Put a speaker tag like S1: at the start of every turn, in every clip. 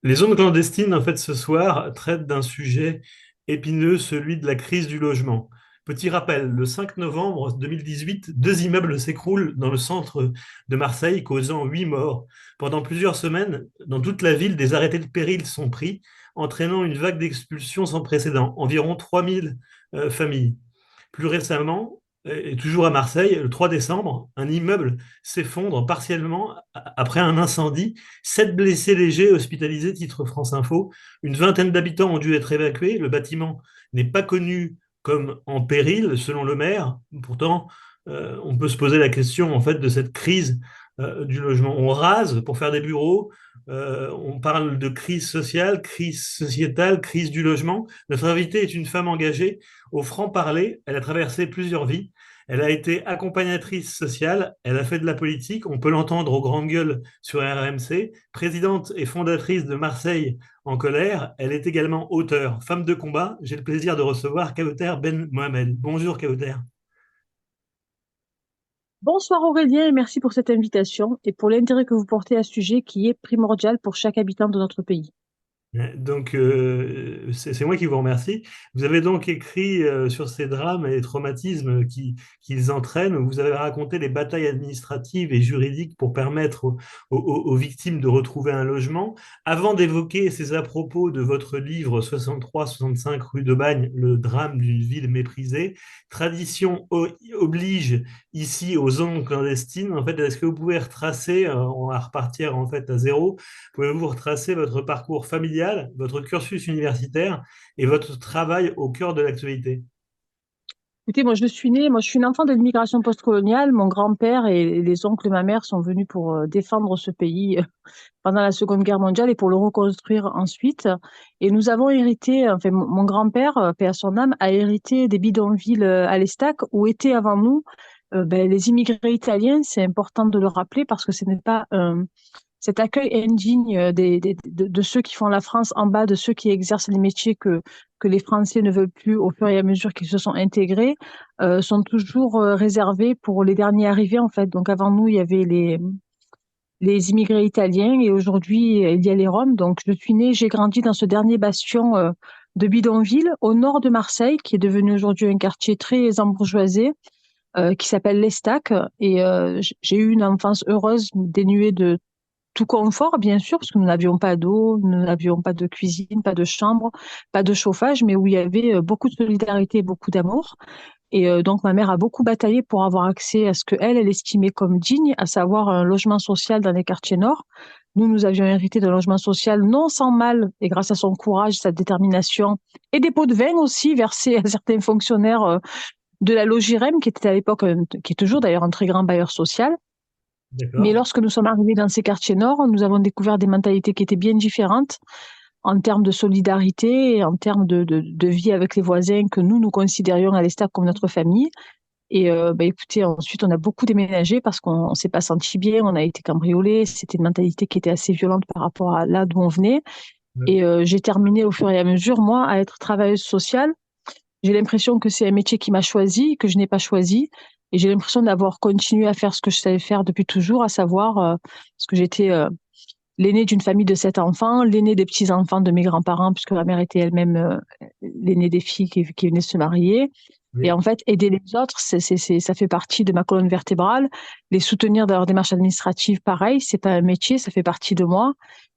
S1: Les zones clandestines, en fait, ce soir, traitent d'un sujet épineux, celui de la crise du logement. Petit rappel, le 5 novembre 2018, deux immeubles s'écroulent dans le centre de Marseille, causant 8 morts. Pendant plusieurs semaines, dans toute la ville, des arrêtés de péril sont pris, entraînant une vague d'expulsions sans précédent, environ 3000 familles. Plus récemment, et toujours à Marseille, le 3 décembre, un immeuble s'effondre partiellement après un incendie. 7 blessés légers hospitalisés, titre France Info. Une vingtaine d'habitants ont dû être évacués. Le bâtiment n'est pas connu comme en péril, selon le maire. Pourtant, on peut se poser la question en fait de cette crise du logement. On rase pour faire des bureaux. On parle de crise sociale, crise sociétale, crise du logement. Notre invitée est une femme engagée au franc-parler. Elle a traversé plusieurs vies. Elle a été accompagnatrice sociale, elle a fait de la politique, on peut l'entendre aux grandes gueules sur RMC, présidente et fondatrice de Marseille en colère, elle est également auteure. Femme de combat, j'ai le plaisir de recevoir Kauter Ben Mohamed. Bonjour Kauter.
S2: Bonsoir Aurélien et merci pour cette invitation et pour l'intérêt que vous portez à ce sujet qui est primordial pour chaque habitant de notre pays.
S1: Donc, c'est moi qui vous remercie. Vous avez donc écrit sur ces drames et les traumatismes qu'ils entraînent. Vous avez raconté les batailles administratives et juridiques pour permettre aux victimes de retrouver un logement. Avant d'évoquer ces à-propos de votre livre 63-65 rue de Bagne, le drame d'une ville méprisée, tradition oblige ici aux zones clandestines. En fait, est-ce que vous pouvez retracer, on va repartir en fait à zéro, pouvez-vous retracer votre parcours familial, votre cursus universitaire et votre travail au cœur de l'actualité?
S2: Écoutez, moi je suis une enfant de l'immigration postcoloniale. Mon grand-père et les oncles de ma mère sont venus pour défendre ce pays pendant la Seconde Guerre mondiale et pour le reconstruire ensuite. Et nous avons hérité, enfin mon grand-père, paix à son âme, a hérité des bidonvilles à l'Estac où étaient avant nous les immigrés italiens. C'est important de le rappeler parce que ce n'est pas cet accueil indigne de ceux qui font la France en bas, de ceux qui exercent les métiers que les Français ne veulent plus au fur et à mesure qu'ils se sont intégrés, sont toujours réservés pour les derniers arrivés, en fait. Donc, avant nous, il y avait les immigrés italiens et aujourd'hui, il y a les Roms. Donc, je suis née, j'ai grandi dans ce dernier bastion de bidonville au nord de Marseille, qui est devenu aujourd'hui un quartier très embourgeoisé, qui s'appelle l'Estac. Et j'ai eu une enfance heureuse, dénuée de tout confort, bien sûr, parce que nous n'avions pas d'eau, nous n'avions pas de cuisine, pas de chambre, pas de chauffage, mais où il y avait beaucoup de solidarité et beaucoup d'amour. Et donc, ma mère a beaucoup bataillé pour avoir accès à ce elle estimait comme digne, à savoir un logement social dans les quartiers nord. Nous avions hérité d'un logement social non sans mal, et grâce à son courage, sa détermination, et des pots de vin aussi versés à certains fonctionnaires de la Logirem, qui était à l'époque, qui est toujours d'ailleurs un très grand bailleur social. Mais
S1: D'accord.
S2: lorsque nous sommes arrivés dans ces quartiers nord, nous avons découvert des mentalités qui étaient bien différentes en termes de solidarité et en termes de vie avec les voisins que nous considérions à l'Estac comme notre famille. Et écoutez, ensuite, on a beaucoup déménagé parce qu'on ne s'est pas senti bien, on a été cambriolés. C'était une mentalité qui était assez violente par rapport à là d'où on venait.
S1: Ouais.
S2: Et j'ai terminé au fur et à mesure, moi, à être travailleuse sociale. J'ai l'impression que c'est un métier qui m'a choisi, que je n'ai pas choisi. Et j'ai l'impression d'avoir continué à faire ce que je savais faire depuis toujours, à savoir, parce que j'étais l'aînée d'une famille de 7 enfants, l'aînée des petits-enfants de mes grands-parents, puisque ma mère était elle-même l'aînée des filles qui venaient se marier. Et
S1: Oui.
S2: en fait, aider les autres, ça fait partie de ma colonne vertébrale. Les soutenir dans leur démarche administrative, pareil, c'est pas un métier, ça fait partie de moi.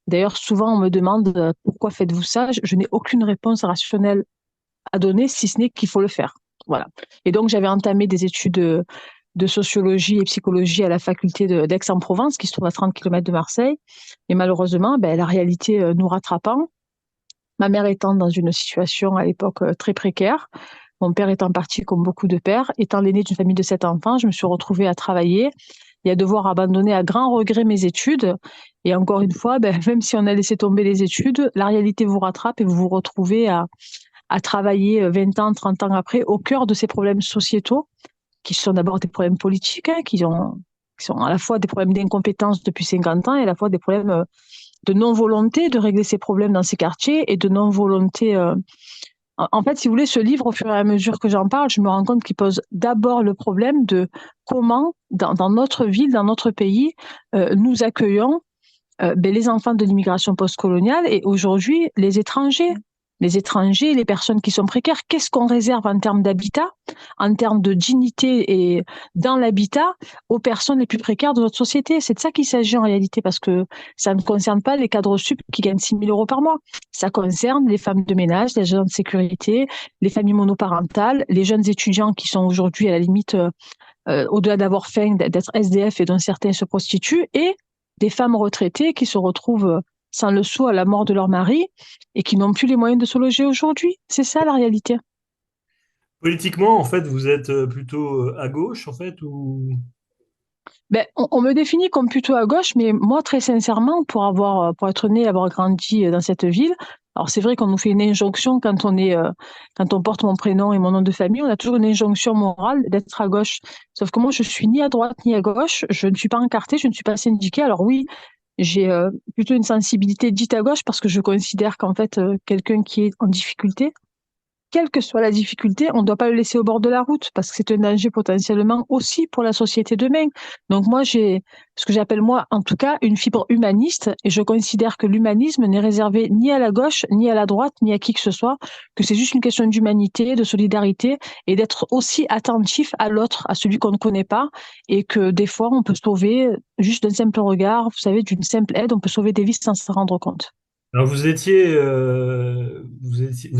S2: D'ailleurs, souvent, on me demande pourquoi faites-vous ça? Je n'ai aucune réponse rationnelle à donner, si ce n'est qu'il faut le faire. Voilà. Et donc, j'avais entamé des études de sociologie et psychologie à la faculté d'Aix-en-Provence, qui se trouve à 30 kilomètres de Marseille. Et malheureusement, la réalité nous rattrapant, ma mère étant dans une situation à l'époque très précaire, mon père étant parti comme beaucoup de pères, étant l'aîné d'une famille de 7 enfants, je me suis retrouvée à travailler et à devoir abandonner à grand regret mes études. Et encore une fois, même si on a laissé tomber les études, la réalité vous rattrape et vous vous retrouvez à travailler 20 ans, 30 ans après au cœur de ces problèmes sociétaux qui sont d'abord des problèmes politiques, hein, qui sont à la fois des problèmes d'incompétence depuis 50 ans et à la fois des problèmes de non-volonté de régler ces problèmes dans ces quartiers et de non-volonté. En fait, si vous voulez, ce livre, au fur et à mesure que j'en parle, je me rends compte qu'il pose d'abord le problème de comment, dans notre ville, dans notre pays, nous accueillons les enfants de l'immigration postcoloniale et aujourd'hui les étrangers. Les étrangers, les personnes qui sont précaires, qu'est-ce qu'on réserve en termes d'habitat, en termes de dignité et dans l'habitat aux personnes les plus précaires de notre société? C'est de ça qu'il s'agit en réalité, parce que ça ne concerne pas les cadres sup qui gagnent 6 000 euros par mois. Ça concerne les femmes de ménage, les agents de sécurité, les familles monoparentales, les jeunes étudiants qui sont aujourd'hui à la limite au-delà d'avoir faim, d'être SDF et dont certains se prostituent, et des femmes retraitées qui se retrouvent sans le sou à la mort de leur mari et qui n'ont plus les moyens de se loger aujourd'hui. C'est ça la réalité.
S1: Politiquement, en fait, vous êtes plutôt à gauche, en fait, ou...
S2: Ben, on me définit comme plutôt à gauche, mais moi, très sincèrement, pour être né, avoir grandi dans cette ville, alors c'est vrai qu'on nous fait une injonction quand on porte mon prénom et mon nom de famille, on a toujours une injonction morale d'être à gauche. Sauf que moi, je suis ni à droite ni à gauche, je ne suis pas encartée, je ne suis pas syndiquée. Alors oui, j'ai plutôt une sensibilité dite à gauche parce que je considère qu'en fait, quelqu'un qui est en difficulté, quelle que soit la difficulté, on ne doit pas le laisser au bord de la route parce que c'est un danger potentiellement aussi pour la société demain. Donc moi, j'ai ce que j'appelle moi, en tout cas, une fibre humaniste et je considère que l'humanisme n'est réservé ni à la gauche, ni à la droite, ni à qui que ce soit, que c'est juste une question d'humanité, de solidarité et d'être aussi attentif à l'autre, à celui qu'on ne connaît pas et que des fois, on peut sauver juste d'un simple regard, vous savez, d'une simple aide, on peut sauver des vies sans se rendre compte.
S1: Alors vous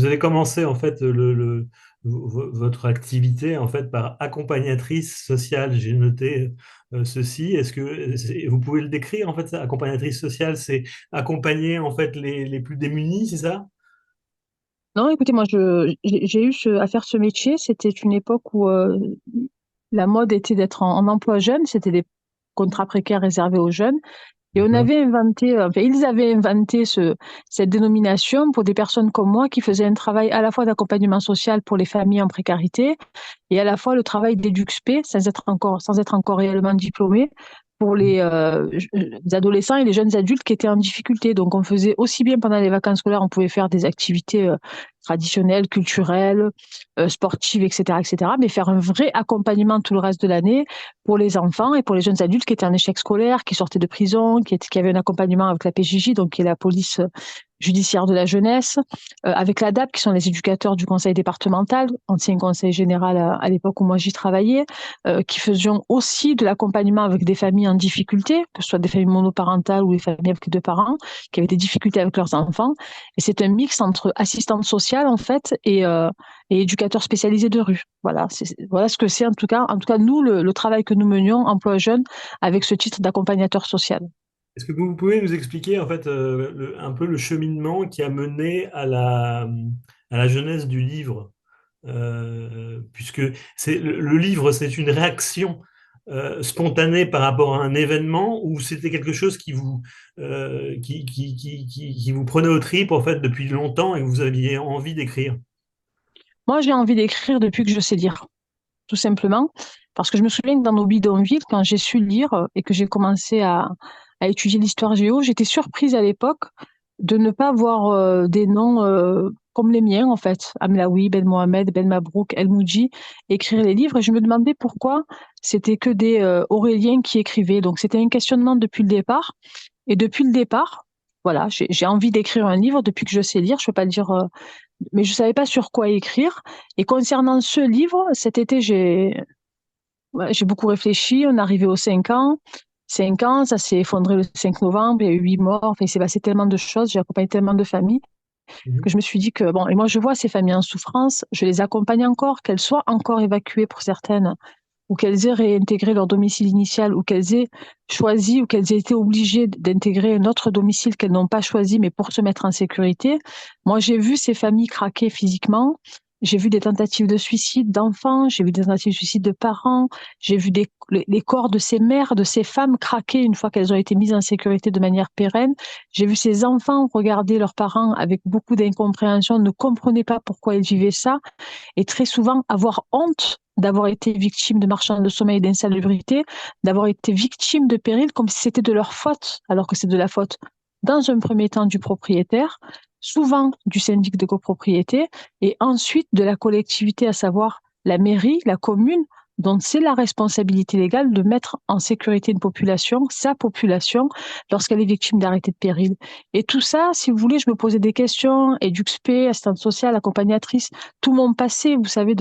S1: avez commencé en fait votre activité en fait par accompagnatrice sociale. J'ai noté ceci. Est-ce que vous pouvez le décrire en fait, ça, accompagnatrice sociale, c'est accompagner en fait les plus démunis, c'est ça?
S2: Non, écoutez, moi, j'ai eu à faire ce métier. C'était une époque où la mode était d'être en emploi jeune. C'était des contrats précaires réservés aux jeunes. Et on
S1: D'accord.
S2: avait inventé, enfin, ils avaient inventé cette dénomination pour des personnes comme moi qui faisaient un travail à la fois d'accompagnement social pour les familles en précarité et à la fois le travail d'EduxP sans être encore réellement diplômé pour les adolescents et les jeunes adultes qui étaient en difficulté. Donc, on faisait aussi bien pendant les vacances scolaires, on pouvait faire des activités traditionnelles, culturelles, sportives, etc., etc., mais faire un vrai accompagnement tout le reste de l'année pour les enfants et pour les jeunes adultes qui étaient en échec scolaire, qui sortaient de prison, qui avaient un accompagnement avec la PJJ, donc qui est la police judiciaire de la jeunesse, avec l'ADAP, qui sont les éducateurs du conseil départemental, ancien conseil général à l'époque où moi j'y travaillais, qui faisions aussi de l'accompagnement avec des familles en difficulté, que ce soit des familles monoparentales ou des familles avec deux parents, qui avaient des difficultés avec leurs enfants. Et c'est un mix entre assistante sociale, en fait, et éducateur spécialisé de rue. Voilà ce que c'est en tout cas nous, le travail que nous menions, Emploi Jeune, avec ce titre d'accompagnateur social.
S1: Est-ce que vous pouvez nous expliquer en fait un peu le cheminement qui a mené à la jeunesse du livre? Puisque le livre, c'est une réaction spontanée par rapport à un événement ou c'était quelque chose qui vous prenait aux tripes en fait depuis longtemps et que vous aviez envie d'écrire?
S2: Moi, j'ai envie d'écrire depuis que je sais lire, tout simplement, parce que je me souviens que dans nos bidonvilles, quand j'ai su lire et que j'ai commencé à étudier l'histoire géo, j'étais surprise à l'époque de ne pas voir des noms comme les miens, en fait, Amlaoui, Ben Mohamed, Ben Mabrouk, El Moudji, écrire les livres, et je me demandais pourquoi c'était que des Auréliens qui écrivaient. Donc, c'était un questionnement depuis le départ, et depuis le départ, voilà, j'ai envie d'écrire un livre depuis que je sais lire, je peux pas dire mais je savais pas sur quoi écrire. Et concernant ce livre, cet été, j'ai beaucoup réfléchi. On est arrivé aux 5 ans. 5 ans, ça s'est effondré le 5 novembre. Il y a eu 8 morts. Enfin, il s'est passé tellement de choses. J'ai accompagné tellement de familles que je me suis dit que, bon, et moi, je vois ces familles en souffrance. Je les accompagne encore, qu'elles soient encore évacuées pour certaines, ou qu'elles aient réintégré leur domicile initial, ou qu'elles aient choisi, ou qu'elles aient été obligées d'intégrer un autre domicile qu'elles n'ont pas choisi, mais pour se mettre en sécurité. Moi, j'ai vu ces familles craquer physiquement. J'ai vu des tentatives de suicide d'enfants, j'ai vu des tentatives de suicide de parents, j'ai vu les corps de ces mères, de ces femmes craquer une fois qu'elles ont été mises en sécurité de manière pérenne. J'ai vu ces enfants regarder leurs parents avec beaucoup d'incompréhension, ne comprenaient pas pourquoi ils vivaient ça et très souvent avoir honte d'avoir été victime de marchands de sommeil et d'insalubrité, d'avoir été victime de péril comme si c'était de leur faute, alors que c'est de la faute, dans un premier temps, du propriétaire, souvent du syndic de copropriété, et ensuite de la collectivité, à savoir la mairie, la commune, Donc, c'est la responsabilité légale de mettre en sécurité une population, sa population, lorsqu'elle est victime d'arrêté de péril. Et tout ça, si vous voulez, je me posais des questions, EduxP, assistante sociale, accompagnatrice, tout mon passé, vous savez,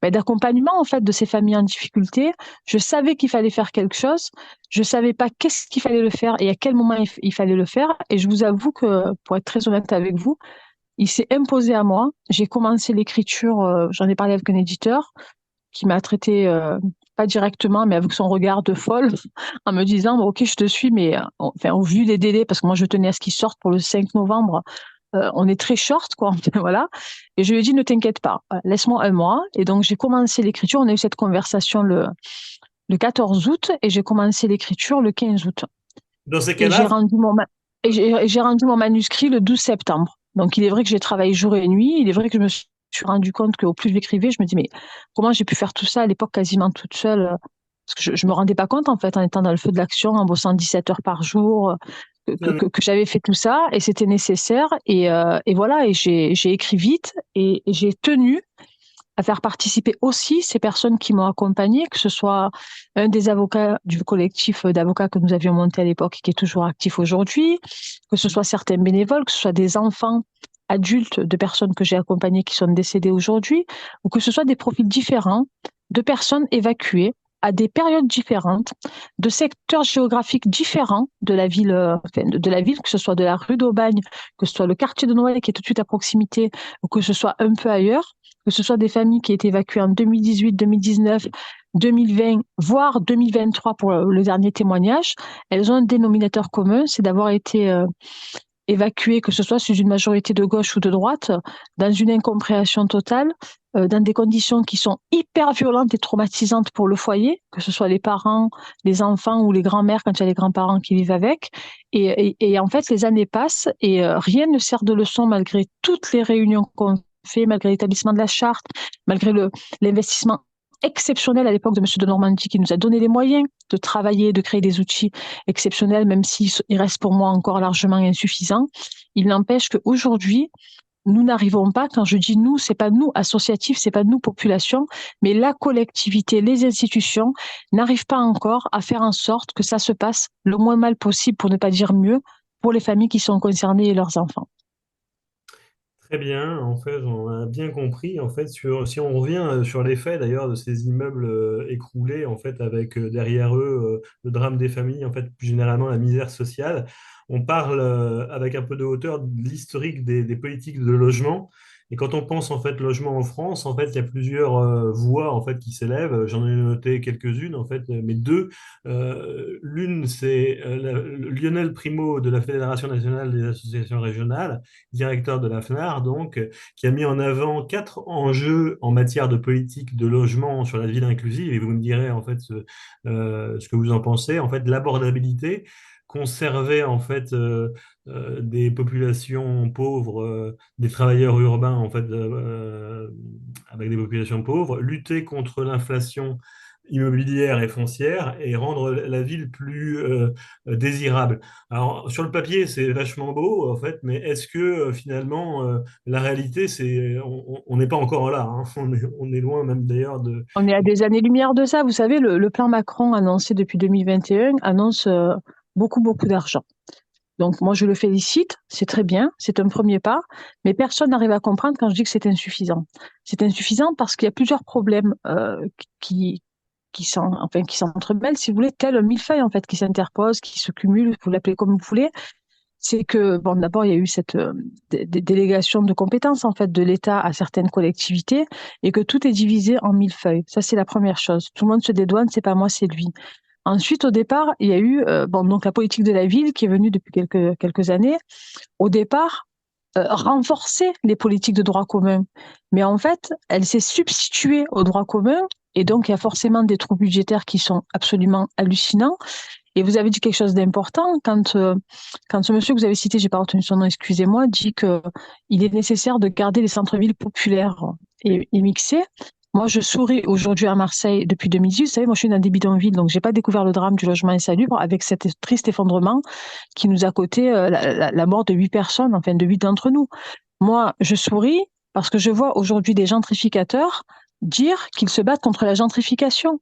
S2: d'accompagnement, en fait, de ces familles en difficulté. Je savais qu'il fallait faire quelque chose. Je savais pas qu'est-ce qu'il fallait le faire et à quel moment il fallait le faire. Et je vous avoue que, pour être très honnête avec vous, il s'est imposé à moi. J'ai commencé l'écriture, j'en ai parlé avec un éditeur qui m'a traité, pas directement, mais avec son regard de folle, en me disant, bon, ok, je te suis, mais enfin, au vu des délais, parce que moi je tenais à ce qu'il sorte pour le 5 novembre, on est très short, quoi. Voilà. Et je lui ai dit, ne t'inquiète pas, laisse-moi un mois. Et donc j'ai commencé l'écriture. On a eu cette conversation le 14 août et j'ai commencé l'écriture le 15 août.
S1: Dans ces
S2: Et j'ai
S1: cas-là,
S2: rendu j'ai rendu mon manuscrit le 12 septembre. Donc, il est vrai que j'ai travaillé jour et nuit. Il est vrai que je me suis rendu compte qu'au plus j'écrivais, je me dis, mais comment j'ai pu faire tout ça à l'époque quasiment toute seule? Parce que je me rendais pas compte, en fait, en étant dans le feu de l'action, en bossant 17 heures par jour, que j'avais fait tout ça et c'était nécessaire. Et voilà, et j'ai écrit vite et j'ai tenu à faire participer aussi ces personnes qui m'ont accompagnée, que ce soit un des avocats du collectif d'avocats que nous avions monté à l'époque, qui est toujours actif aujourd'hui, que ce soit certains bénévoles, que ce soit des enfants adultes de personnes que j'ai accompagnées qui sont décédées aujourd'hui, ou que ce soit des profils différents de personnes évacuées à des périodes différentes, de secteurs géographiques différents de la ville, de la ville, que ce soit de la rue d'Aubagne, que ce soit le quartier de Noël qui est tout de suite à proximité, ou que ce soit un peu ailleurs, que ce soit des familles qui étaient évacuées en 2018, 2019, 2020, voire 2023 pour le dernier témoignage, elles ont un dénominateur commun, c'est d'avoir été évacuées, que ce soit sous une majorité de gauche ou de droite, dans une incompréhension totale, dans des conditions qui sont hyper violentes et traumatisantes pour le foyer, que ce soit les parents, les enfants ou les grands-mères quand il y a les grands-parents qui vivent avec. Et en fait, les années passent et rien ne sert de leçon malgré toutes les réunions qu'on fait, malgré l'établissement de la charte, malgré l'investissement exceptionnel à l'époque de M. de Normandie qui nous a donné les moyens de travailler, de créer des outils exceptionnels, même s'il reste pour moi encore largement insuffisant. Il n'empêche qu'aujourd'hui, nous n'arrivons pas, quand je dis nous, c'est pas nous associatifs, c'est pas nous population, mais la collectivité, les institutions n'arrivent pas encore à faire en sorte que ça se passe le moins mal possible, pour ne pas dire mieux, pour les familles qui sont concernées et leurs enfants.
S1: très bien, en fait, on a bien compris. En fait, si on revient sur les faits d'ailleurs de ces immeubles écroulés, en fait, avec derrière eux le drame des familles, en fait, plus généralement la misère sociale, on parle avec un peu de hauteur de l'historique des politiques de logement. Et quand on pense en fait logement en France, en fait, il y a plusieurs voix en fait qui s'élèvent. J'en ai noté quelques-unes en fait, mais deux. L'une, c'est Lionel Primo de la Fédération nationale des associations régionales, directeur de la FNAR, donc, qui a mis en avant quatre enjeux en matière de politique de logement sur la ville inclusive. Et vous me direz en fait ce que vous en pensez. En fait, l'abordabilité, conserver en fait des populations pauvres, des travailleurs urbains en fait avec des populations pauvres, lutter contre l'inflation immobilière et foncière et rendre la ville plus désirable. Alors, sur le papier, c'est vachement beau, en fait, mais est-ce que finalement, la réalité, c'est, on n'est pas encore là, hein. On est loin même d'ailleurs de...
S2: On est à des années-lumière de ça. Vous savez, le plan Macron annoncé depuis 2021 annonce beaucoup, beaucoup d'argent. Donc, moi, je le félicite, c'est très bien, c'est un premier pas, mais personne n'arrive à comprendre quand je dis que c'est insuffisant. C'est insuffisant parce qu'il y a plusieurs problèmes qui, qui s'entremêlent, si vous voulez, tel un millefeuille, en fait, qui s'interpose, qui se cumule, vous l'appelez comme vous voulez. C'est que, bon, d'abord, il y a eu cette délégation de compétences, en fait, de l'État à certaines collectivités et que tout est divisé en millefeuilles. Ça, c'est la première chose. Tout le monde se dédouane, c'est pas moi, c'est lui. Ensuite, au départ, il y a eu donc la politique de la ville qui est venue depuis quelques années. Au départ, renforcer les politiques de droit commun. Mais en fait, elle s'est substituée au droit commun et donc il y a forcément des trous budgétaires qui sont absolument hallucinants. Et vous avez dit quelque chose d'important quand ce monsieur que vous avez cité, j'ai pas retenu son nom, excusez-moi, dit que il est nécessaire de garder les centres-villes populaires et mixés. Moi, je souris aujourd'hui à Marseille depuis 2018. Vous savez, moi, je suis dans des bidonvilles, donc j'ai pas découvert le drame du logement insalubre avec cet triste effondrement qui nous a coûté la mort de 8 personnes, enfin de 8 d'entre nous. Moi, je souris parce que je vois aujourd'hui des gentrificateurs dire qu'ils se battent contre la gentrification.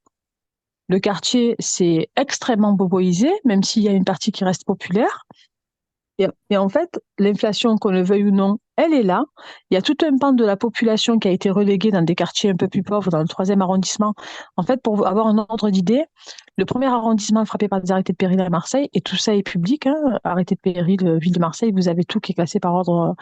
S2: Le quartier s'est extrêmement boboisé, même s'il y a une partie qui reste populaire. Et en fait, l'inflation, qu'on le veuille ou non, elle est là. Il y a tout un pan de la population qui a été relégué dans des quartiers un peu plus pauvres, dans le 3e arrondissement. En fait, pour avoir un ordre d'idée, le 1er arrondissement frappé par des arrêtés de péril à Marseille, et tout ça est public, hein, arrêté de péril, ville de Marseille, vous avez tout qui est classé par ordre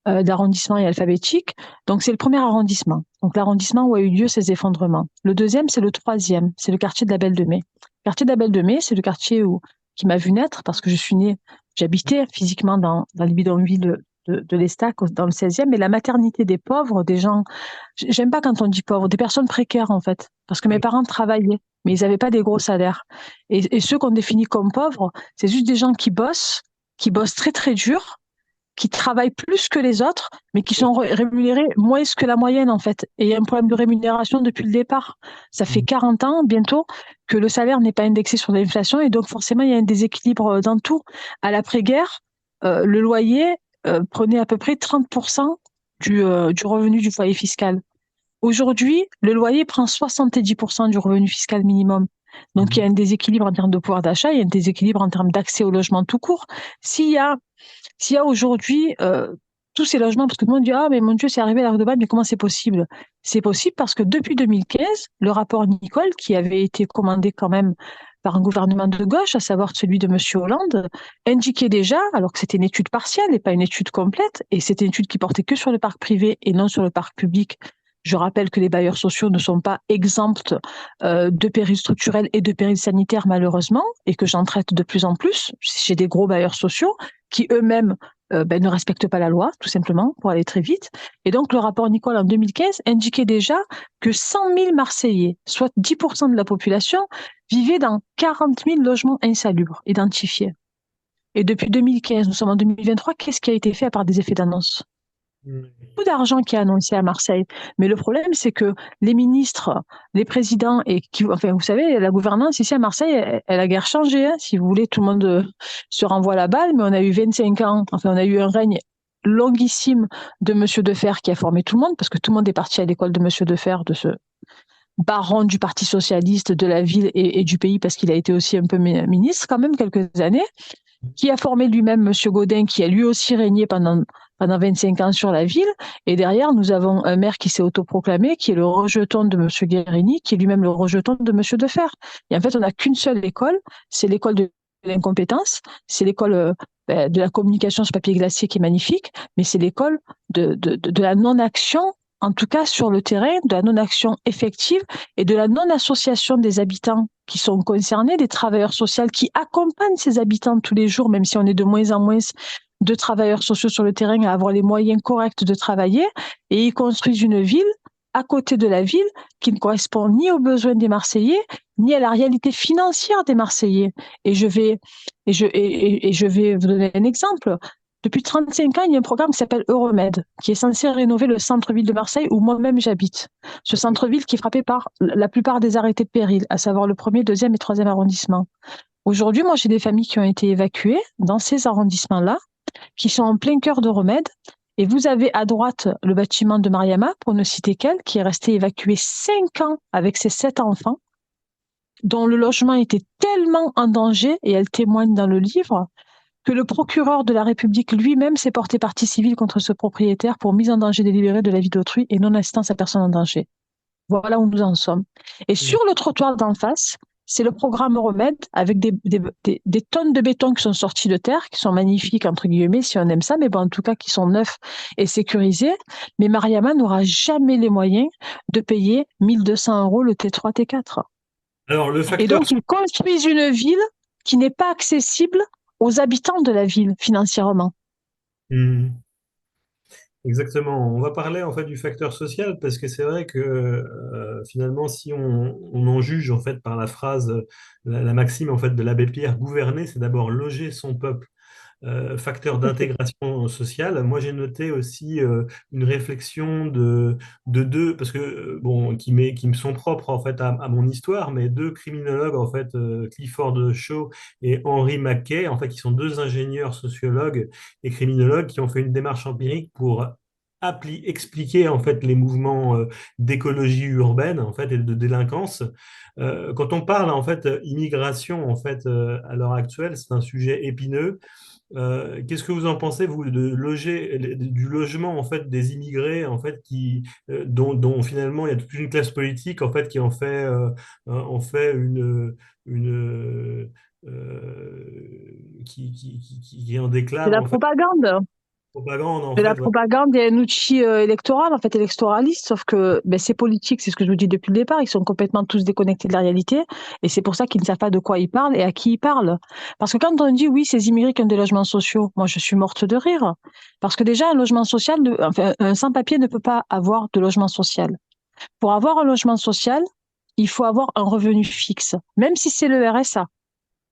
S2: d'arrondissement et alphabétique. Donc, c'est le 1er arrondissement. Donc, l'arrondissement où a eu lieu ces effondrements. Le deuxième, c'est le 3e. C'est le quartier de la Belle de Mai. Le quartier de la Belle de Mai, c'est le quartier qui m'a vu naître parce que je suis née, j'habitais physiquement dans les bidonvilles de l'Estac, dans le 16e, mais la maternité des pauvres, des gens, j'aime pas quand on dit pauvres, des personnes précaires, en fait, parce que mes parents travaillaient, mais ils n'avaient pas des gros salaires. Et ceux qu'on définit comme pauvres, c'est juste des gens qui bossent très, très dur, qui travaillent plus que les autres, mais qui sont rémunérés moins que la moyenne, en fait. Et il y a un problème de rémunération depuis le départ. Ça fait 40 ans, bientôt, que le salaire n'est pas indexé sur l'inflation, et donc forcément, il y a un déséquilibre dans tout. À l'après-guerre, le loyer prenait à peu près 30% du revenu du foyer fiscal. Aujourd'hui, le loyer prend 70% du revenu fiscal minimum. Donc, il y a un déséquilibre en termes de pouvoir d'achat, il y a un déséquilibre en termes d'accès au logement tout court. S'il y a aujourd'hui tous ces logements, parce que tout le monde dit ah mais mon Dieu c'est arrivé à la rue de Bâle, mais comment c'est possible? C'est possible parce que depuis 2015, le rapport Nicole, qui avait été commandé quand même par un gouvernement de gauche, à savoir celui de Monsieur Hollande, indiquait déjà, alors que c'était une étude partielle et pas une étude complète, et c'était une étude qui portait que sur le parc privé et non sur le parc public. Je rappelle que les bailleurs sociaux ne sont pas exempts de périls structurels et de périls sanitaires, malheureusement, et que j'en traite de plus en plus. J'ai des gros bailleurs sociaux qui eux-mêmes ne respectent pas la loi, tout simplement, pour aller très vite. Et donc, le rapport Nicole en 2015 indiquait déjà que 100 000 Marseillais, soit 10% de la population, vivaient dans 40 000 logements insalubres, identifiés. Et depuis 2015, nous sommes en 2023, qu'est-ce qui a été fait à part des effets d'annonce? Beaucoup d'argent qui est annoncé à Marseille. Mais le problème, c'est que les ministres, les présidents, enfin, vous savez, la gouvernance ici à Marseille, elle a guère changé. Hein. Si vous voulez, tout le monde se renvoie la balle, mais on a eu 25 ans, enfin, on a eu un règne longuissime de Monsieur Defer qui a formé tout le monde, parce que tout le monde est parti à l'école de Monsieur Defer, de ce baron du Parti socialiste de la ville et du pays, parce qu'il a été aussi un peu ministre quand même quelques années, qui a formé lui-même Monsieur Gaudin, qui a lui aussi régné pendant 25 ans sur la ville. Et derrière, nous avons un maire qui s'est autoproclamé, qui est le rejeton de Monsieur Guérini, qui est lui-même le rejeton de Monsieur Defer. Et en fait, on n'a qu'une seule école, c'est l'école de l'incompétence, c'est l'école de la communication sur papier glacé qui est magnifique, mais c'est l'école de la non-action, en tout cas sur le terrain, de la non-action effective et de la non-association des habitants qui sont concernés, des travailleurs sociaux qui accompagnent ces habitants tous les jours, même si on est de moins en moins de travailleurs sociaux sur le terrain à avoir les moyens corrects de travailler, et ils construisent une ville à côté de la ville qui ne correspond ni aux besoins des Marseillais, ni à la réalité financière des Marseillais. Et je vais vous donner un exemple. Depuis 35 ans, il y a un programme qui s'appelle Euromède, qui est censé rénover le centre-ville de Marseille où moi-même j'habite. Ce centre-ville qui est frappé par la plupart des arrêtés de péril, à savoir le 1er, 2e et 3e arrondissement. Aujourd'hui, moi, j'ai des familles qui ont été évacuées dans ces arrondissements-là, qui sont en plein cœur d'Euromède. Et vous avez à droite le bâtiment de Mariama, pour ne citer qu'elle, qui est restée évacuée 5 ans avec ses 7 enfants, dont le logement était tellement en danger, et elle témoigne dans le livre, que le procureur de la République lui-même s'est porté partie civile contre ce propriétaire pour mise en danger délibérée de la vie d'autrui et non-assistance à personne en danger. Voilà où nous en sommes. Et sur le trottoir d'en face, c'est le programme Euromède avec des tonnes de béton qui sont sortis de terre, qui sont magnifiques, entre guillemets, si on aime ça, mais bon, en tout cas, qui sont neufs et sécurisés. Mais Mariama n'aura jamais les moyens de payer 1200 € le T3, T4.
S1: Alors, le
S2: Et
S1: facteur.
S2: donc, ils construisent une ville qui n'est pas accessible aux habitants de la ville financièrement.
S1: Hmm. Exactement. On va parler en fait du facteur social parce que c'est vrai que finalement, si on en juge en fait par la phrase, la maxime en fait de l'abbé Pierre, gouverner, c'est d'abord loger son peuple. Facteur d'intégration sociale. Moi, j'ai noté aussi une réflexion de deux, parce que bon, qui me sont propres en fait à mon histoire, mais deux criminologues en fait, Clifford Shaw et Henry Mackay, en fait, qui sont deux ingénieurs sociologues et criminologues qui ont fait une démarche empirique pour expliquer en fait les mouvements d'écologie urbaine en fait et de délinquance. Quand on parle en fait immigration en fait à l'heure actuelle, c'est un sujet épineux. Qu'est-ce que vous en pensez, vous, du logement en fait des immigrés en fait dont finalement il y a toute une classe politique en fait qui en fait qui en
S2: C'est
S1: déclare
S2: la
S1: en fait
S2: propagande.
S1: propagande en
S2: De la
S1: fait. Voilà.
S2: propagande est un outil électoral, en fait, électoraliste, sauf que ben, ces politiques, c'est ce que je vous dis depuis le départ, ils sont complètement tous déconnectés de la réalité, et c'est pour ça qu'ils ne savent pas de quoi ils parlent et à qui ils parlent. Parce que quand on dit, oui, ces immigrés qui ont des logements sociaux, moi, je suis morte de rire. Parce que déjà, un logement social, enfin, un sans-papier ne peut pas avoir de logement social. Pour avoir un logement social, il faut avoir un revenu fixe, même si c'est le RSA,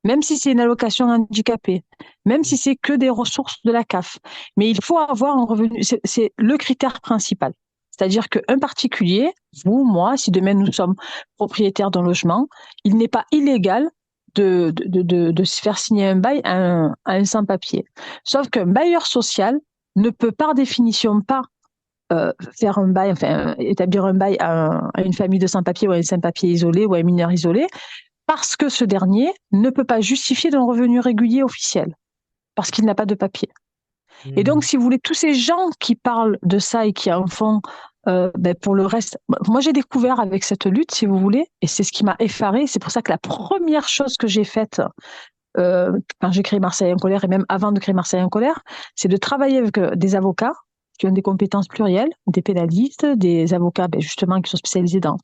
S2: même si c'est une allocation handicapée, même si c'est que des ressources de la CAF. Mais il faut avoir un revenu, c'est le critère principal. C'est-à-dire qu'un particulier, vous, moi, si demain nous sommes propriétaires d'un logement, il n'est pas illégal de se faire signer un bail à un sans-papier. Sauf qu'un bailleur social ne peut par définition pas faire un bail, enfin établir un bail à une famille de sans-papiers ou à un sans-papier isolé ou à un mineur isolé, parce que ce dernier ne peut pas justifier d'un revenu régulier officiel, parce qu'il n'a pas de papier. Et donc,
S1: Hmm.
S2: si vous voulez, tous ces gens qui parlent de ça et qui en font ben pour le reste, moi j'ai découvert avec cette lutte, si vous voulez, et c'est ce qui m'a effarée, c'est pour ça que la première chose que j'ai faite quand j'ai créé Marseille en colère, et même avant de créer Marseille en colère, c'est de travailler avec des avocats qui ont des compétences plurielles, des pénalistes, des avocats ben, justement qui sont spécialisés dans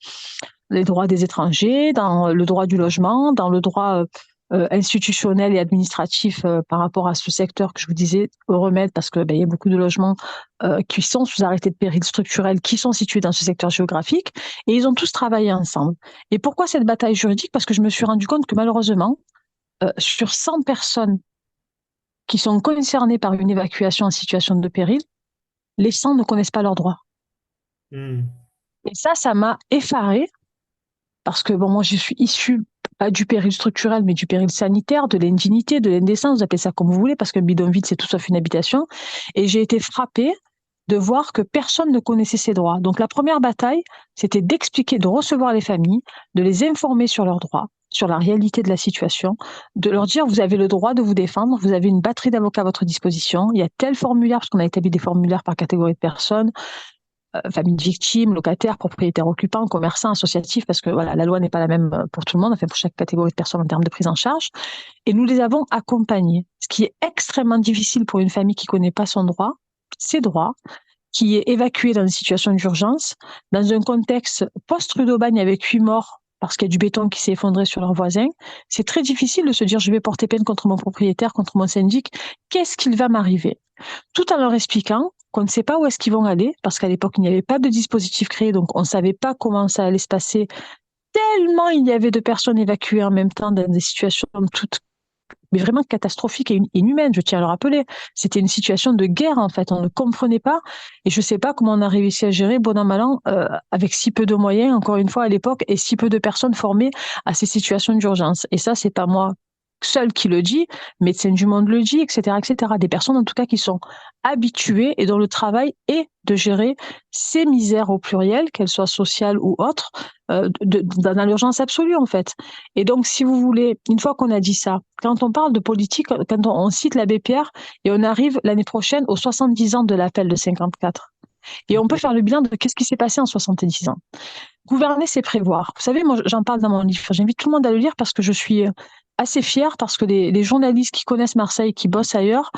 S2: les droits des étrangers, dans le droit du logement, dans le droit institutionnel et administratif par rapport à ce secteur que je vous disais, au remède, parce que ben, il y a beaucoup de logements qui sont sous arrêté de péril structurel, qui sont situés dans ce secteur géographique, et ils ont tous travaillé ensemble. Et pourquoi cette bataille juridique? Parce que je me suis rendu compte que malheureusement, sur 100 personnes qui sont concernées par une évacuation en situation de péril, les 100 ne connaissent pas leurs droits.
S1: Hmm.
S2: Et ça m'a effarée parce que bon, moi, je suis issue pas du péril structurel, mais du péril sanitaire, de l'indignité, de l'indécence, vous appelez ça comme vous voulez, parce qu'un bidonville, c'est tout sauf une habitation. Et j'ai été frappée de voir que personne ne connaissait ses droits. Donc la première bataille, c'était d'expliquer, de recevoir les familles, de les informer sur leurs droits, sur la réalité de la situation, de leur dire vous avez le droit de vous défendre, vous avez une batterie d'avocats à votre disposition, il y a tel formulaire, parce qu'on a établi des formulaires par catégorie de personnes, famille de victimes, locataires, propriétaires occupants, commerçants, associatifs, parce que voilà, la loi n'est pas la même pour tout le monde, enfin pour chaque catégorie de personnes en termes de prise en charge. Et nous les avons accompagnés, ce qui est extrêmement difficile pour une famille qui ne connaît pas son droit, ses droits, qui est évacuée dans une situation d'urgence, dans un contexte post-Rudobagne avec 8 morts parce qu'il y a du béton qui s'est effondré sur leurs voisins. C'est très difficile de se dire je vais porter plainte contre mon propriétaire, contre mon syndic, qu'est-ce qu'il va m'arriver? Tout en leur expliquant qu'on ne sait pas où est-ce qu'ils vont aller, parce qu'à l'époque, il n'y avait pas de dispositif créé, donc on ne savait pas comment ça allait se passer, tellement il y avait de personnes évacuées en même temps dans des situations toutes mais vraiment catastrophique et inhumaine, je tiens à le rappeler. C'était une situation de guerre, en fait. On ne comprenait pas. Et je ne sais pas comment on a réussi à gérer, bon an, mal an, avec si peu de moyens, encore une fois, à l'époque, et si peu de personnes formées à ces situations d'urgence. Et ça, c'est pas moi seul qui le dit, Médecins du Monde le dit, etc., etc. Des personnes, en tout cas, qui sont habituées et dont le travail est de gérer ces misères au pluriel, qu'elles soient sociales ou autres, dans l'urgence absolue, en fait. Et donc, si vous voulez, une fois qu'on a dit ça, quand on parle de politique, quand on cite l'abbé Pierre, et on arrive l'année prochaine aux 70 ans de l'appel de 54. Et on peut faire le bilan de qu'est-ce qui s'est passé en 70 ans. Gouverner, c'est prévoir. Vous savez, moi, j'en parle dans mon livre. J'invite tout le monde à le lire parce que je suis assez fière, parce que les journalistes qui connaissent Marseille, qui bossent ailleurs,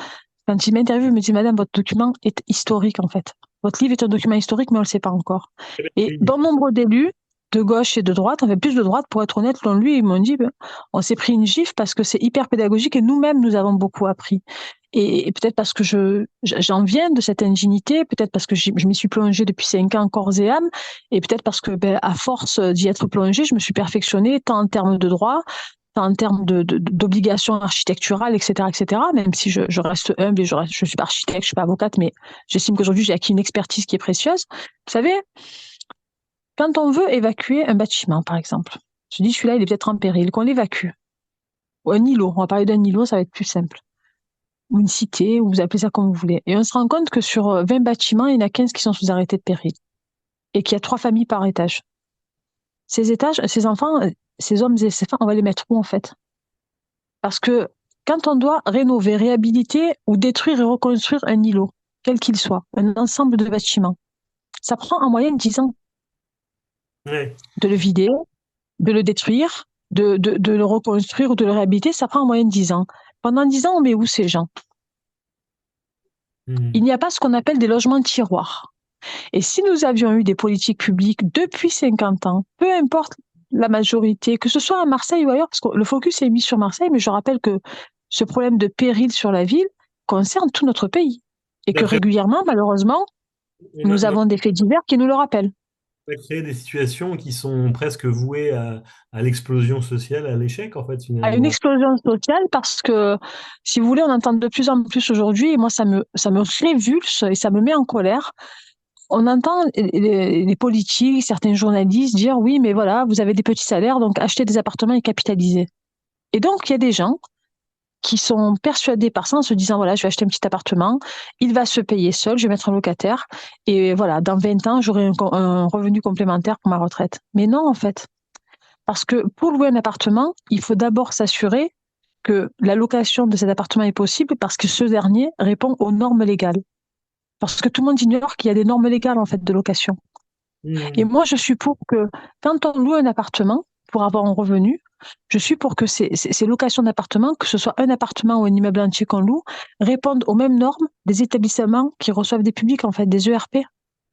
S2: quand ils m'interviewent, ils me disent, Madame, votre document est historique, en fait. Votre livre est un document historique, mais on ne le sait pas encore. Et
S1: Oui.
S2: bon nombre d'élus, de gauche et de droite, enfin plus de droite, pour être honnête, selon lui, ils m'ont dit, ben, on s'est pris une gifle parce que c'est hyper pédagogique et nous-mêmes, nous avons beaucoup appris. Et peut-être parce que j'en viens de cette ingénuité, peut-être parce que je m'y suis plongée depuis 5 ans, corps et âme, et peut-être parce que, ben, à force d'y être plongée, je me suis perfectionnée, tant en termes de droit, tant en termes d'obligations architecturales, etc., etc., même si je reste humble et je suis pas architecte, je suis pas avocate, mais j'estime qu'aujourd'hui, j'ai acquis une expertise qui est précieuse. Vous savez, quand on veut évacuer un bâtiment, par exemple, je dis celui-là, il est peut-être en péril, qu'on l'évacue. Ou un îlot, on va parler d'un îlot, ça va être plus simple. ou une cité, ou vous appelez ça comme vous voulez. Et on se rend compte que sur 20 bâtiments, il y en a 15 qui sont sous arrêté de péril. Et qu'il y a 3 familles par étage. Ces étages, ces enfants, ces hommes et ces femmes, on va les mettre où en fait? Parce que quand on doit rénover, réhabiliter ou détruire et reconstruire un îlot, quel qu'il soit, un ensemble de bâtiments, ça prend en moyenne 10 ans
S1: Ouais.
S2: de le vider, de le détruire, de le reconstruire ou de le réhabiliter, ça prend en moyenne 10 ans. Pendant 10 ans, on met où ces gens? Il
S1: Mhm.
S2: n'y a pas ce qu'on appelle des logements tiroirs. Et si nous avions eu des politiques publiques depuis 50 ans, peu importe la majorité, que ce soit à Marseille ou ailleurs, parce que le focus est mis sur Marseille, mais je rappelle que ce problème de péril sur la ville concerne tout notre pays. Et que
S1: D'après
S2: régulièrement, malheureusement, nous avons des faits divers qui nous le rappellent.
S1: ça crée des situations qui sont presque vouées à l'explosion sociale, à l'échec, en fait,
S2: À une
S1: finalement.
S2: explosion sociale, parce que, si vous voulez, on entend de plus en plus aujourd'hui, et moi, ça me révulse et ça me met en colère. On entend les politiques, certains journalistes dire oui, mais voilà, vous avez des petits salaires, donc achetez des appartements et capitalisez. Et donc, il y a des gens qui sont persuadés par ça en se disant voilà, je vais acheter un petit appartement, il va se payer seul, je vais mettre un locataire, et voilà, dans 20 ans, j'aurai un revenu complémentaire pour ma retraite. Mais non, en fait. Parce que pour louer un appartement, il faut d'abord s'assurer que la location de cet appartement est possible parce que ce dernier répond aux normes légales. Parce que tout le monde ignore qu'il y a des normes légales en fait de location. Et
S1: Mhm.
S2: moi, je suis pour que quand on loue un appartement pour avoir un revenu, je suis pour que ces locations d'appartements, que ce soit un appartement ou un immeuble entier qu'on loue, répondent aux mêmes normes des établissements qui reçoivent des publics, en fait, des ERP.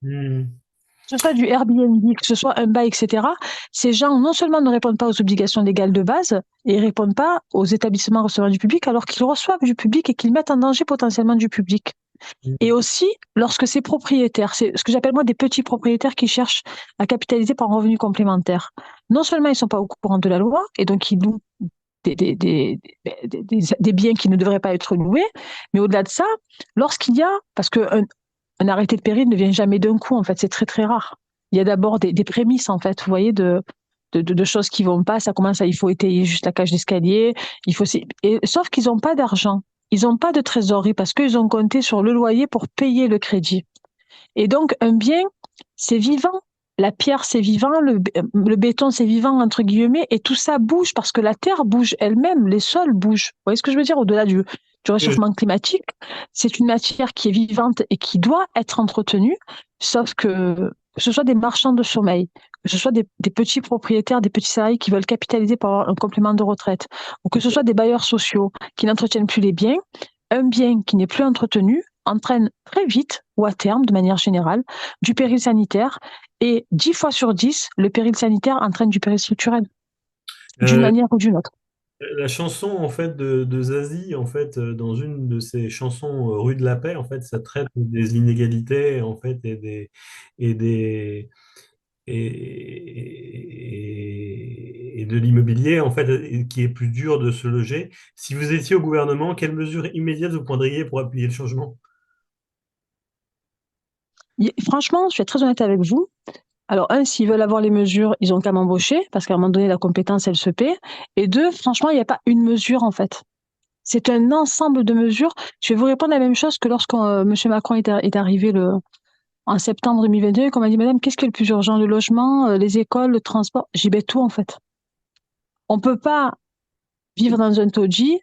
S1: Mhm.
S2: Que ce soit du Airbnb, que ce soit un bail, etc., ces gens non seulement ne répondent pas aux obligations légales de base, et ils répondent pas aux établissements recevant du public, alors qu'ils reçoivent du public et qu'ils mettent en danger potentiellement du public. Et aussi, lorsque ces propriétaires, c'est ce que j'appelle moi des petits propriétaires qui cherchent à capitaliser par un revenu complémentaire, non seulement ils ne sont pas au courant de la loi, et donc ils louent des biens qui ne devraient pas être loués, mais au-delà de ça, lorsqu'il y a, parce qu'un un arrêté de péril ne vient jamais d'un coup, en fait, c'est très très rare. Il y a d'abord des prémices, en fait, vous voyez, de choses qui vont pas, ça commence il faut étayer juste la cage d'escalier, sauf qu'ils n'ont pas d'argent, ils n'ont pas de trésorerie parce qu'ils ont compté sur le loyer pour payer le crédit. Et donc, un bien, c'est vivant. La pierre, c'est vivant, le béton, c'est vivant, entre guillemets, et tout ça bouge parce que la terre bouge elle-même, les sols bougent. Vous voyez ce que je veux dire? Au-delà du réchauffement climatique, c'est une matière qui est vivante et qui doit être entretenue, sauf que ce soit des marchands de sommeil, que ce soit des petits propriétaires, des petits salariés qui veulent capitaliser pour avoir un complément de retraite, ou que ce soit des bailleurs sociaux qui n'entretiennent plus les biens, un bien qui n'est plus entretenu entraîne très vite, ou à terme, de manière générale, du péril sanitaire. Et 10 fois sur 10, le péril sanitaire entraîne du péril structurel, d'une
S1: Euh,
S2: manière ou d'une autre.
S1: la chanson en fait de Zazie, en fait, dans une de ses chansons, Rue de la Paix, en fait, ça traite des inégalités, en fait, et des et de l'immobilier, en fait, qui est plus dur de se loger. Si vous étiez au gouvernement, quelles mesures immédiates vous prendriez pour appuyer le changement?
S2: Franchement, je vais être très honnête avec vous. Alors, un, s'ils veulent avoir les mesures, ils ont qu'à m'embaucher, parce qu'à un moment donné, la compétence, elle se paie. Et deux, franchement, il n'y a pas une mesure, en fait. C'est un ensemble de mesures. Je vais vous répondre la même chose que lorsque M. Macron est arrivé en septembre 2022, et qu'on m'a dit, Madame, qu'est-ce qui est le plus urgent? Le logement, les écoles, le transport? J'y vais tout, en fait. On ne peut pas vivre dans un taudis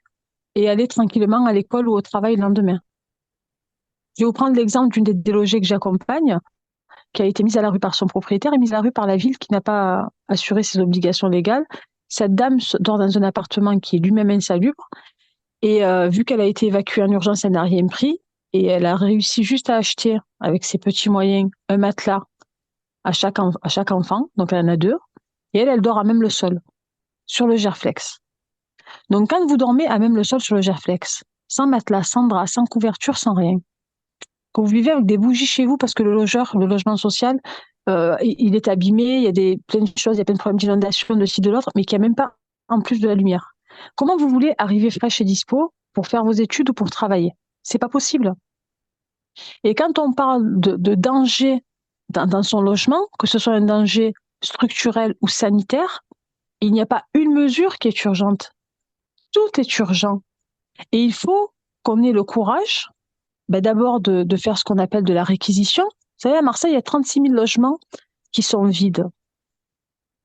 S2: et aller tranquillement à l'école ou au travail le lendemain. Je vais vous prendre l'exemple d'une des délogées que j'accompagne, qui a été mise à la rue par son propriétaire et mise à la rue par la ville qui n'a pas assuré ses obligations légales. Cette dame dort dans un appartement qui est lui-même insalubre et vu qu'elle a été évacuée en urgence, elle n'a rien pris et elle a réussi juste à acheter, avec ses petits moyens, un matelas à chaque enfant, donc elle en a deux, et elle dort à même le sol, sur le Gerflex. Donc quand vous dormez à même le sol sur le Gerflex, sans matelas, sans drap, sans couverture, sans rien, quand vous vivez avec des bougies chez vous parce que le logement social, il est abîmé, il y a plein de choses, il y a plein de problèmes d'inondation de ci, de l'autre, mais qu'il n'y a même pas en plus de la lumière. Comment vous voulez arriver fraîche et dispo pour faire vos études ou pour travailler? C'est pas possible. Et quand on parle de danger dans son logement, que ce soit un danger structurel ou sanitaire, il n'y a pas une mesure qui est urgente. Tout est urgent. Et il faut qu'on ait le courage, d'abord de faire ce qu'on appelle de la réquisition. Vous savez, à Marseille, il y a 36 000 logements qui sont vides.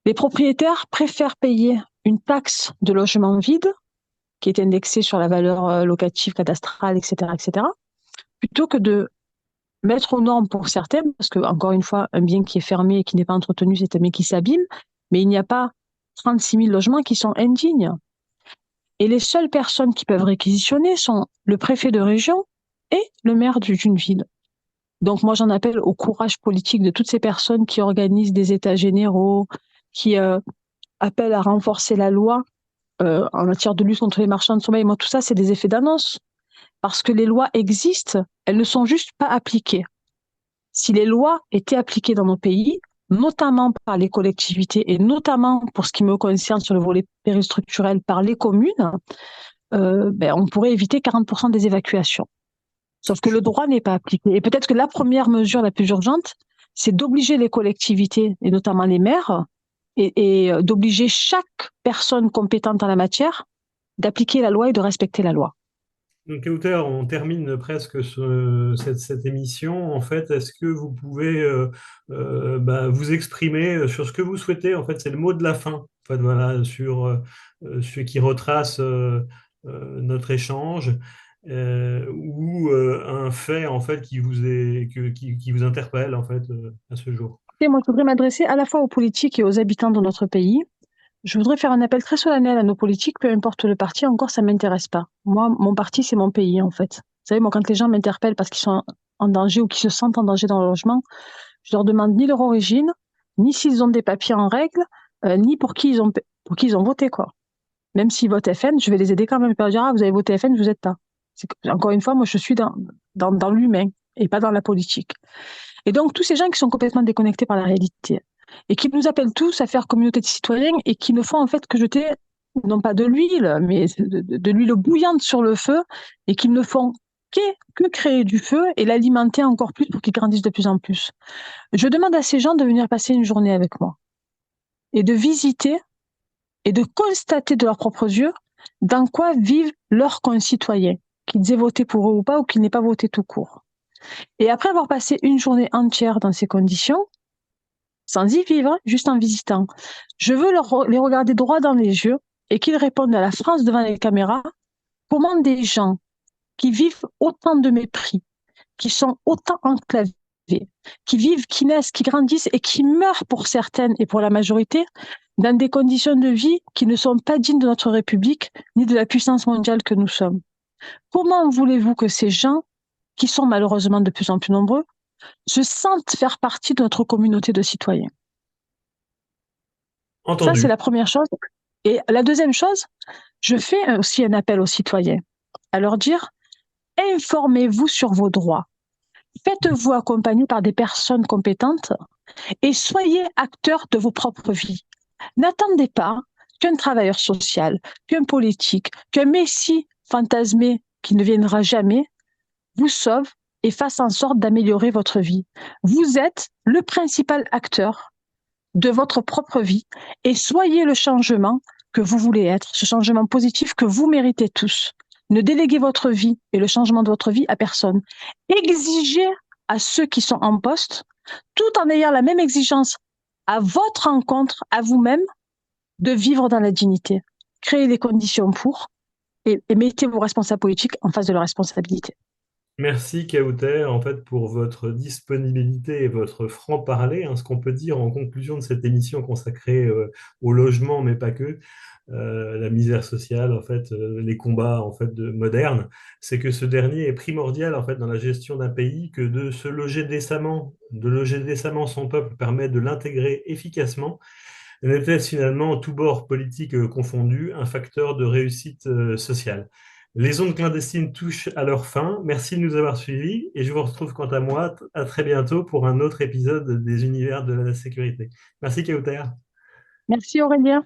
S2: Les propriétaires préfèrent payer une taxe de logement vide, qui est indexée sur la valeur locative, cadastrale, etc., plutôt que de mettre aux normes pour certains, parce que, encore une fois, un bien qui est fermé et qui n'est pas entretenu, c'est un bien qui s'abîme, mais il n'y a pas 36 000 logements qui sont indignes. Et les seules personnes qui peuvent réquisitionner sont le préfet de région et le maire d'une ville. Donc moi, j'en appelle au courage politique de toutes ces personnes qui organisent des états généraux, qui appellent à renforcer la loi en matière de lutte contre les marchands de sommeil. Moi, tout ça, c'est des effets d'annonce. Parce que les lois existent, elles ne sont juste pas appliquées. Si les lois étaient appliquées dans nos pays, notamment par les collectivités et notamment pour ce qui me concerne sur le volet péristructurel par les communes, on pourrait éviter 40% des évacuations. Sauf que le droit n'est pas appliqué. Et peut-être que la première mesure la plus urgente, c'est d'obliger les collectivités, et notamment les maires, et d'obliger chaque personne compétente en la matière d'appliquer la loi et de respecter la loi.
S1: Donc, Kauter, on termine presque cette émission. En fait, est-ce que vous pouvez vous exprimer sur ce que vous souhaitez? En fait, c'est le mot de la fin. En fait, voilà, sur ce qui retrace notre échange ou un fait en fait qui vous interpelle en fait à ce jour.
S2: Et moi, je voudrais m'adresser à la fois aux politiques et aux habitants de notre pays. Je voudrais faire un appel très solennel à nos politiques, peu importe le parti, encore ça m'intéresse pas. Moi, mon parti, c'est mon pays, en fait. Vous savez, moi, quand les gens m'interpellent parce qu'ils sont en danger ou qu'ils se sentent en danger dans le logement, je leur demande ni leur origine, ni s'ils ont des papiers en règle, ni pour qui ils ont voté, quoi. Même s'ils votent FN, je vais les aider quand même. Je vais leur dire, ah, vous avez voté FN, vous êtes pas. Encore une fois, moi, je suis dans l'humain et pas dans la politique. Et donc, tous ces gens qui sont complètement déconnectés par la réalité et qui nous appellent tous à faire communauté de citoyens et qui ne font en fait que jeter, non pas de l'huile, mais de l'huile bouillante sur le feu et qui ne font que créer du feu et l'alimenter encore plus pour qu'il grandisse de plus en plus. Je demande à ces gens de venir passer une journée avec moi et de visiter et de constater de leurs propres yeux dans quoi vivent leurs concitoyens, qu'ils aient voté pour eux ou pas, ou qu'ils n'aient pas voté tout court. Et après avoir passé une journée entière dans ces conditions, sans y vivre, juste en visitant, je veux les regarder droit dans les yeux et qu'ils répondent à la France devant les caméras comment des gens qui vivent autant de mépris, qui sont autant enclavés, qui vivent, qui naissent, qui grandissent et qui meurent pour certaines et pour la majorité dans des conditions de vie qui ne sont pas dignes de notre République ni de la puissance mondiale que nous sommes. Comment voulez-vous que ces gens, qui sont malheureusement de plus en plus nombreux, se sentent faire partie de notre communauté de citoyens? Ça, c'est
S1: Entendu.
S2: la première chose. Et la deuxième chose, je fais aussi un appel aux citoyens à leur dire, informez-vous sur vos droits. Faites-vous accompagner par des personnes compétentes et soyez acteurs de vos propres vies. N'attendez pas qu'un travailleur social, qu'un politique, qu'un messie fantasmé qui ne viendra jamais vous sauve et fasse en sorte d'améliorer votre vie. Vous êtes le principal acteur de votre propre vie et soyez le changement que vous voulez être, ce changement positif que vous méritez tous. Ne déléguez votre vie et le changement de votre vie à personne. Exigez à ceux qui sont en poste, tout en ayant la même exigence à votre rencontre, à vous-même, de vivre dans la dignité. Créez les conditions pour et mettez vos responsables politiques en face de leurs responsabilités.
S1: Merci Kauter en fait pour votre disponibilité et votre franc-parler, hein, ce qu'on peut dire en conclusion de cette émission consacrée au logement, mais pas que, la misère sociale, en fait, les combats en fait modernes, c'est que ce dernier est primordial en fait dans la gestion d'un pays, que de se loger décemment, de loger décemment son peuple permet de l'intégrer efficacement. N'était-ce finalement, tous bords politiques confondus, un facteur de réussite sociale? Les ondes clandestines touchent à leur fin. Merci de nous avoir suivis et je vous retrouve quant à moi à très bientôt pour un autre épisode des univers de la sécurité. Merci Kauter.
S2: Merci Aurélien.